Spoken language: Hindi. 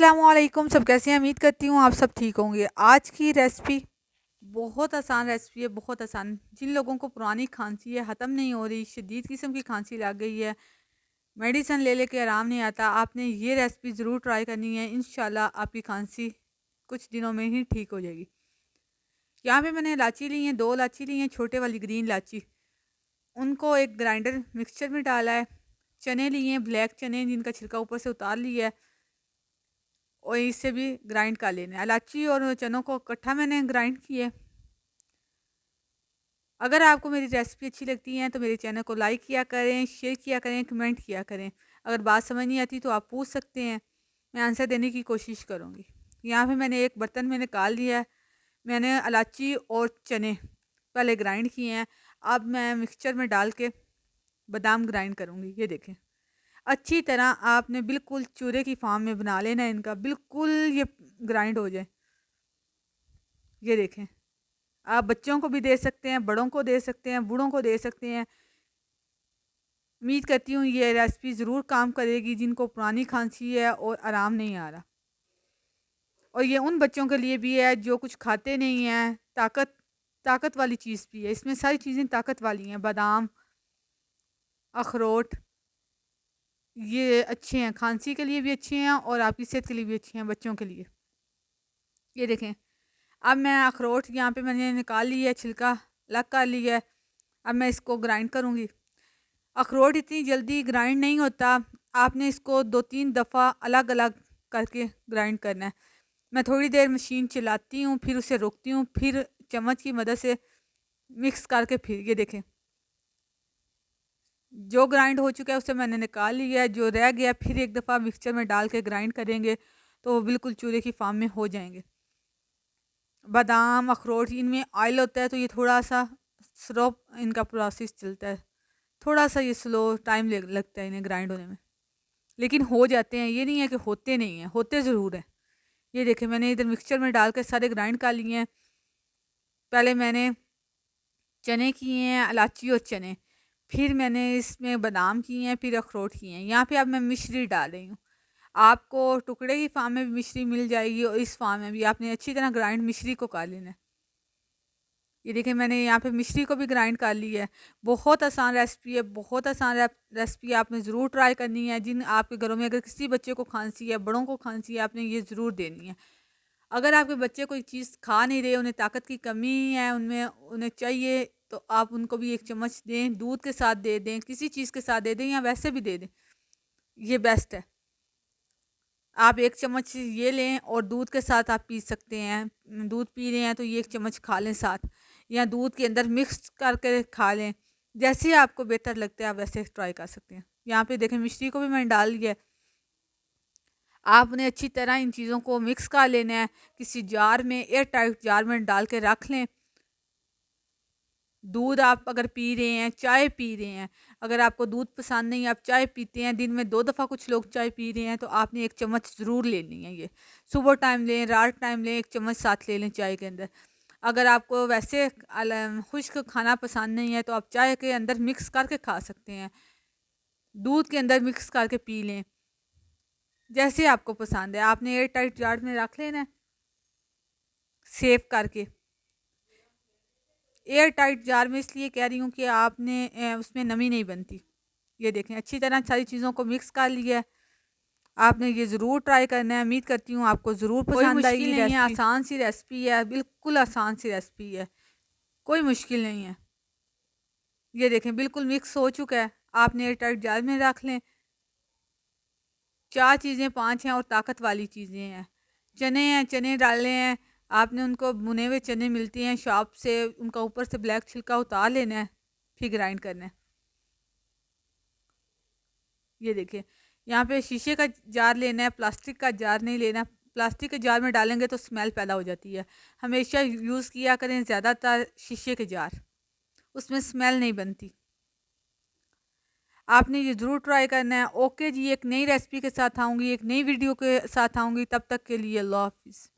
अस्सलामुअलैकुम। सब कैसे हैं? उम्मीद करती हूँ आप सब ठीक होंगे। आज की रेसिपी बहुत आसान रेसिपी है, बहुत आसान। जिन लोगों को पुरानी खांसी है, ख़त्म नहीं हो रही, शदीद किस्म की खांसी लग गई है, मेडिसिन ले लेके आराम नहीं आता, आपने ये रेसिपी ज़रूर ट्राई करनी है। इंशाल्लाह आपकी खांसी कुछ दिनों में ही ठीक हो जाएगी। यहाँ पे मैंने इलायची ली है, 2 इलायची ली हैं, छोटे वाली ग्रीन इलायची। उनको एक ग्राइंडर मिक्सचर में डाला है। चने लिए हैं, ब्लैक चने, जिनका छिलका ऊपर से उतार लिया है, और इससे भी ग्राइंड कर लेना है। इलायची और चनों को इकट्ठा मैंने ग्राइंड किया है। अगर आपको मेरी रेसिपी अच्छी लगती है तो मेरे चैनल को लाइक किया करें, शेयर किया करें, कमेंट किया करें। अगर बात समझ नहीं आती तो आप पूछ सकते हैं, मैं आंसर देने की कोशिश करूँगी। यहाँ पे मैंने एक बर्तन में निकाल लिया है। मैंने इलायची और चने पहले ग्राइंड किए हैं। अब मैं मिक्सचर में डाल के बादाम ग्राइंड करूँगी। ये देखें, अच्छी तरह आपने बिल्कुल चूरे की फॉर्म में बना लेना है इनका, बिल्कुल ये ग्राइंड हो जाए। ये देखें, आप बच्चों को भी दे सकते हैं, बड़ों को दे सकते हैं, बूढ़ों को दे सकते हैं। उम्मीद करती हूँ ये रेसिपी ज़रूर काम करेगी जिनको पुरानी खांसी है और आराम नहीं आ रहा। और ये उन बच्चों के लिए भी है जो कुछ खाते नहीं हैं, ताकत वाली चीज़ भी है। इसमें सारी चीज़ें ताकत वाली हैं। बादाम, अखरोट, ये अच्छे हैं, खांसी के लिए भी अच्छे हैं और आपकी सेहत के लिए भी अच्छे हैं, बच्चों के लिए। ये देखें, अब मैं अखरोट यहाँ पे मैंने निकाल लिया है, छिलका अलग कर लिया है। अब मैं इसको ग्राइंड करूँगी। अखरोट इतनी जल्दी ग्राइंड नहीं होता, आपने इसको 2-3 दफ़ा अलग अलग करके ग्राइंड करना है। मैं थोड़ी देर मशीन चलाती हूँ, फिर उसे रोकती हूँ, फिर चम्मच की मदद से मिक्स करके, फिर ये देखें, जो ग्राइंड हो चुका है उसे मैंने निकाल लिया है। जो रह गया फिर एक दफ़ा मिक्सचर में डाल के ग्राइंड करेंगे तो वो बिल्कुल चूरे की फार्म में हो जाएंगे। बादाम, अखरोट, इनमें ऑयल होता है तो ये थोड़ा सा स्लो इनका प्रोसेस चलता है। थोड़ा सा ये स्लो टाइम लगता है इन्हें ग्राइंड होने में, लेकिन हो जाते हैं। ये नहीं है कि होते नहीं हैं, होते ज़रूर हैं। ये देखें, मैंने इधर मिक्सचर में डाल के सारे ग्राइंड कर लिए हैं। पहले मैंने चने किए हैं, इलायची और चने, फिर मैंने इसमें बादाम किए हैं, फिर अखरोट किए हैं। यहाँ पे अब मैं मिश्री डाल रही हूँ। आपको टुकड़े की फार्म में भी मिश्री मिल जाएगी और इस फार्म में भी आपने अच्छी तरह ग्राइंड मिश्री को कर लेना है। ये देखिए, मैंने यहाँ पे मिश्री को भी ग्राइंड कर लिया है। बहुत आसान रेसिपी है, बहुत आसान रेसिपी आपने ज़रूर ट्राई करनी है। जिन आपके घरों में अगर किसी बच्चे को खांसी है, बड़ों को खांसी है, आपने ये ज़रूर देनी है। अगर आपके बच्चे कोई चीज़ खा नहीं रहे, उन्हें ताकत की कमी है, उनमें उन्हें चाहिए, तो आप उनको भी एक चम्मच दें, दूध के साथ दे दें, किसी चीज़ के साथ दे दें या वैसे भी दे दें, ये बेस्ट है। आप एक चम्मच ये लें और दूध के साथ आप पी सकते हैं। दूध पी रहे हैं तो ये एक चम्मच खा लें साथ, या दूध के अंदर मिक्स करके खा लें। जैसे आपको बेहतर लगता है आप वैसे ट्राई कर सकते हैं। यहाँ पे देखें, मिश्री को भी मैंने डाल दिया है। आपने अच्छी तरह इन चीज़ों को मिक्स कर लेना है। किसी जार में, एयर टाइट जार में डाल के रख लें। दूध आप अगर पी रहे हैं, चाय पी रहे हैं, अगर आपको दूध पसंद नहीं, आप चाय पीते हैं, दिन में 2 दफ़ा कुछ लोग चाय पी रहे हैं, तो आपने एक चम्मच ज़रूर लेनी है। ये सुबह टाइम लें, रात टाइम लें, एक चम्मच साथ ले लें चाय के अंदर। अगर आपको वैसे खुश्क खाना पसंद नहीं है तो आप चाय के अंदर मिक्स करके खा सकते हैं, दूध के अंदर मिक्स करके पी लें, जैसे आपको पसंद है। आपने एयर टाइट जार में रख लेना है, सेव करके। एयर टाइट जार में इसलिए कह रही हूँ कि आपने उसमें नमी नहीं बनती। ये देखें, अच्छी तरह सारी चीज़ों को मिक्स कर लिया है। आपने ये ज़रूर ट्राई करना है। उम्मीद करती हूँ आपको ज़रूर पसंद आएगी। कोई मुश्किल नहीं है, आसान सी रेसिपी है, बिल्कुल आसान सी रेसिपी है, कोई मुश्किल नहीं है। ये देखें, बिल्कुल मिक्स हो चुका है। आपने एयर टाइट जार में रख लें। 4 चीज़ें 5 हैं और ताकत वाली चीज़ें हैं। चने हैं, चने डाले हैं। आपने उनको भुने हुए चने मिलते हैं शॉप से, उनका ऊपर से ब्लैक छिलका उतार लेना है, फिर ग्राइंड करना है। ये देखिए, यहाँ पे शीशे का जार लेना है, प्लास्टिक का जार नहीं लेना। प्लास्टिक के जार में डालेंगे तो स्मेल पैदा हो जाती है। हमेशा यूज़ किया करें ज़्यादातर शीशे के जार, उसमें स्मेल नहीं बनती। आपने ये ज़रूर ट्राई करना है। ओके जी, एक नई रेसिपी के साथ आऊँगी, एक नई वीडियो के साथ आऊँगी। तब तक के लिए अल्लाह हाफ़िज़।